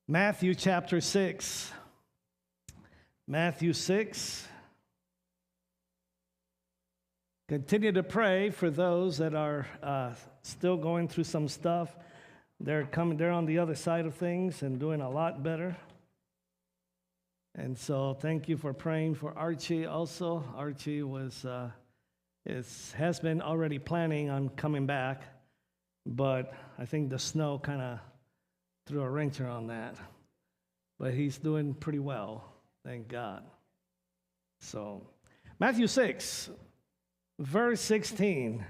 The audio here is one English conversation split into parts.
Matthew chapter 6. Matthew 6. Continue to pray for those that are still going through some stuff. They're on the other side of things and doing a lot better. And so thank you for praying for Archie also. Archie has been already planning on coming back, but I think the snow kind of threw a wrench on that. But he's doing pretty well, thank God. So, Matthew 6, verse 16.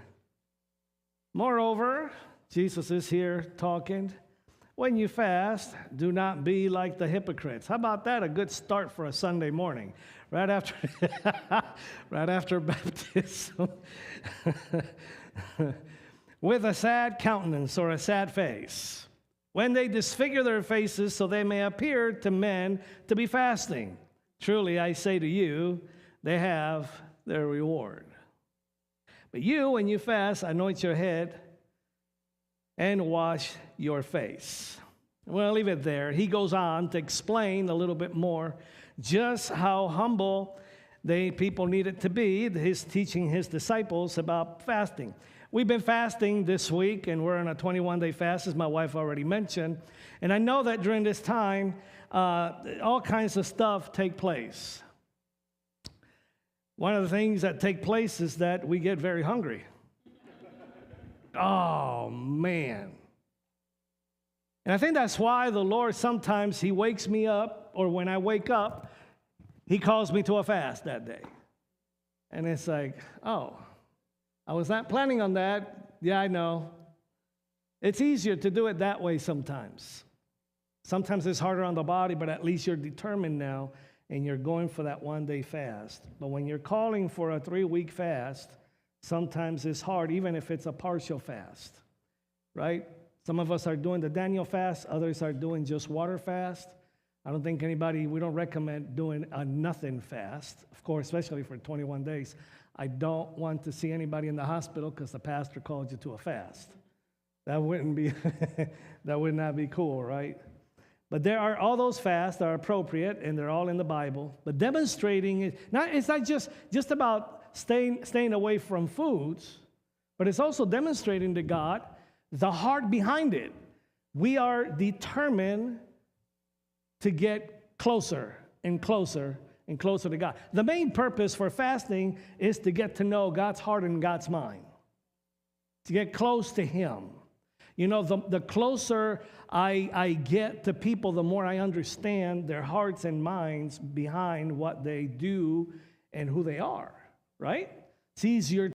Moreover, Jesus is here talking. When you fast, do not be like the hypocrites. How about that? A good start for a Sunday morning, right after, right after baptism. With a sad countenance or a sad face, when they disfigure their faces so they may appear to men to be fasting. Truly, I say to you, they have their reward. But you, when you fast, anoint your head and wash your face. Well, I'll leave it there. He goes on to explain a little bit more just how humble people needed to be. He's teaching his disciples about fasting. We've been fasting this week, and we're on a 21-day fast, as my wife already mentioned. And I know that during this time, all kinds of stuff take place. One of the things that take place is that we get very hungry. Oh, man. And I think that's why the Lord sometimes, he wakes me up, or when I wake up, he calls me to a fast that day. And it's like, oh, I was not planning on that. Yeah, I know. It's easier to do it that way sometimes. Sometimes it's harder on the body, but at least you're determined now, and you're going for that one-day fast. But when you're calling for a 3-week fast, sometimes it's hard, even if it's a partial fast, right? Some of us are doing the Daniel fast. Others are doing just water fast. I don't think we don't recommend doing a nothing fast, of course, especially for 21 days. I don't want to see anybody in the hospital because the pastor called you to a fast. That would not be cool, right? But there are all those fasts that are appropriate, and they're all in the Bible. But demonstrating it's not just about staying away from foods, but it's also demonstrating to God the heart behind it. We are determined to get closer and closer and closer to God. The main purpose for fasting is to get to know God's heart and God's mind, to get close to Him. You know, the closer I get to people, the more I understand their hearts and minds behind what they do and who they are, right? It's easier